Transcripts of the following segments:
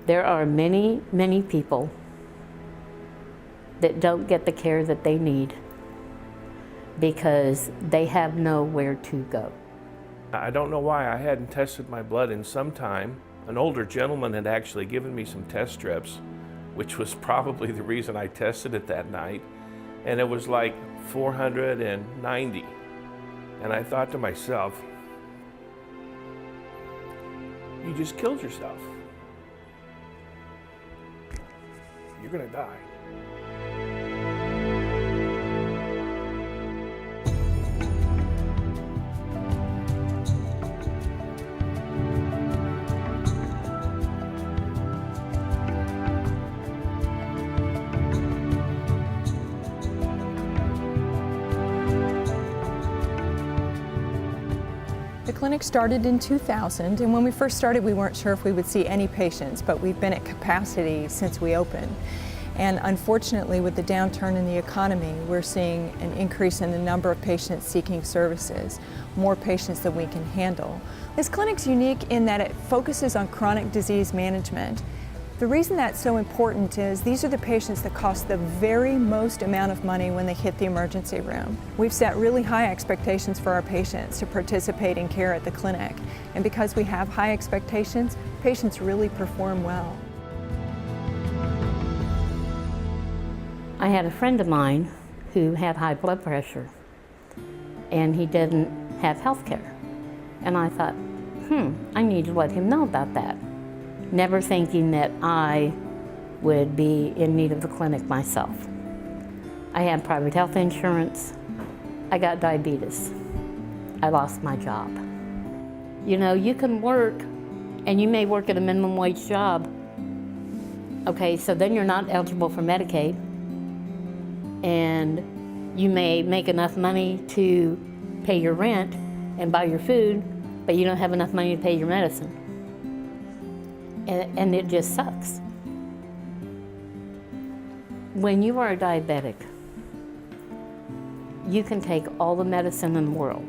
There are many, many people that don't get the care that they need because they have nowhere to go. I don't know why I hadn't tested my blood in some time. An older gentleman had actually given me some test strips, which was probably the reason I tested it that night. And it was like 490. And I thought to myself, you just killed yourself. You're gonna die. The clinic started in 2000, and when we first started we weren't sure if we would see any patients, but we've been at capacity since we opened. And unfortunately, with the downturn in the economy, we're seeing an increase in the number of patients seeking services, more patients than we can handle. This clinic's unique in that it focuses on chronic disease management. The reason that's so important is these are the patients that cost the very most amount of money when they hit the emergency room. We've set really high expectations for our patients to participate in care at the clinic. And because we have high expectations, patients really perform well. I had a friend of mine who had high blood pressure and he didn't have health care. And I thought, I need to let him know about that. Never thinking that I would be in need of the clinic myself. I had private health insurance. I got diabetes. I lost my job. You know, you can work and you may work at a minimum wage job. Okay, so then you're not eligible for Medicaid and you may make enough money to pay your rent and buy your food, but you don't have enough money to pay your medicine. And it just sucks. When you are a diabetic, you can take all the medicine in the world,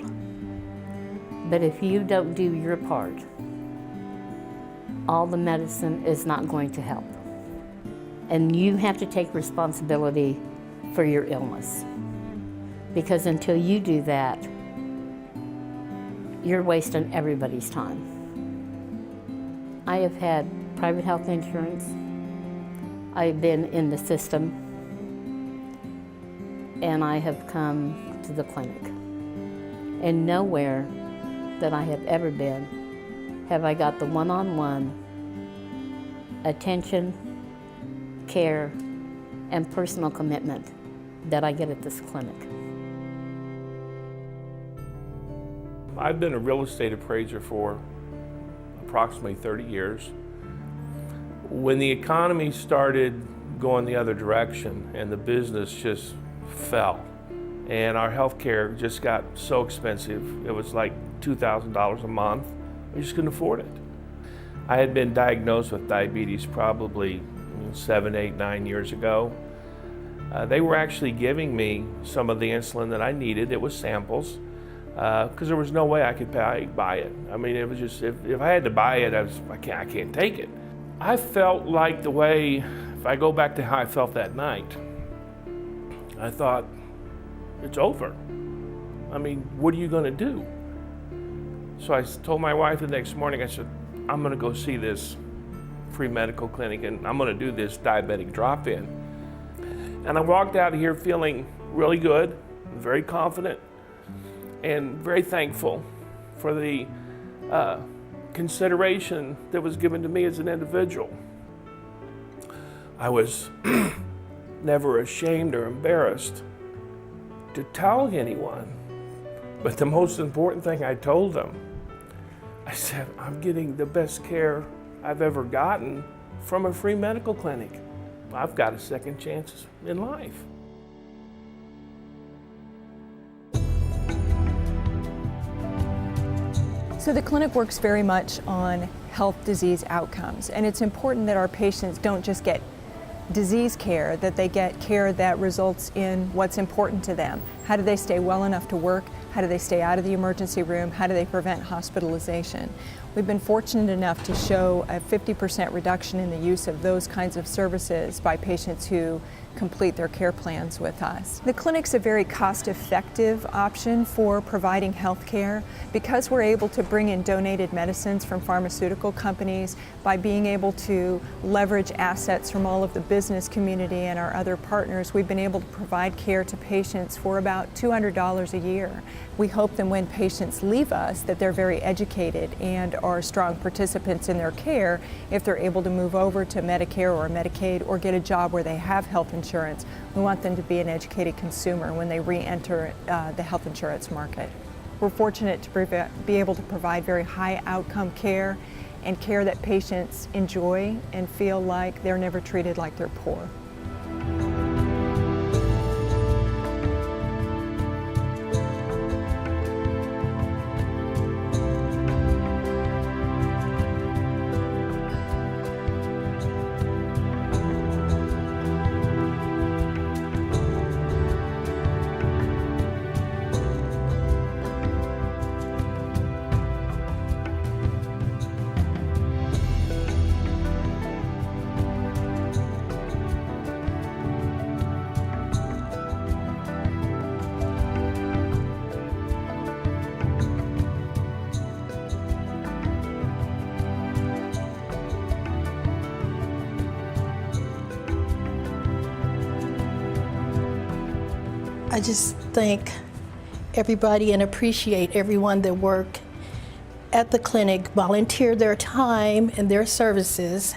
but if you don't do your part, all the medicine is not going to help. And you have to take responsibility for your illness, because until you do that, you're wasting everybody's time. I have had private health insurance. I've been in the system, and I have come to the clinic. And nowhere that I have ever been have I got the one-on-one attention, care, and personal commitment that I get at this clinic. I've been a real estate appraiser for approximately 30 years. When the economy started going the other direction and the business just fell and our health care just got so expensive, it was like $2,000 a month, we just couldn't afford it. I had been diagnosed with diabetes probably 7, 8, 9 years ago. They were actually giving me some of the insulin that I needed. It was samples. Because there was no way I could buy it. I mean, it was just, if I had to buy it, I can't take it. I felt like the way, if I go back to how I felt that night, I thought, it's over. I mean, what are you gonna do? So I told my wife the next morning, I said, I'm gonna go see this free medical clinic and I'm gonna do this diabetic drop-in. And I walked out of here feeling really good, very confident, and very thankful for the consideration that was given to me as an individual. I was never ashamed or embarrassed to tell anyone, but the most important thing I told them, I said, I'm getting the best care I've ever gotten from a free medical clinic. I've got a second chance in life. So the clinic works very much on health disease outcomes, and it's important that our patients don't just get disease care, that they get care that results in what's important to them, How do they stay well enough to work? How do they stay out of the emergency room? How do they prevent hospitalization? We've been fortunate enough to show a 50% reduction in the use of those kinds of services by patients who complete their care plans with us. The clinic's a very cost-effective option for providing health care because we're able to bring in donated medicines from pharmaceutical companies. By being able to leverage assets from all of the business community and our other partners, we've been able to provide care to patients for about $200 a year. We hope that when patients leave us that they're very educated and are strong participants in their care if they're able to move over to Medicare or Medicaid or get a job where they have health insurance. We want them to be an educated consumer when they re-enter the health insurance market. We're fortunate to be able to provide very high outcome care and care that patients enjoy and feel like they're never treated like they're poor. I just thank everybody and appreciate everyone that work at the clinic, volunteer their time and their services,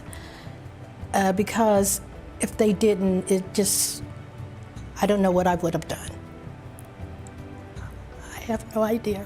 because if they didn't, I don't know what I would have done. I have no idea.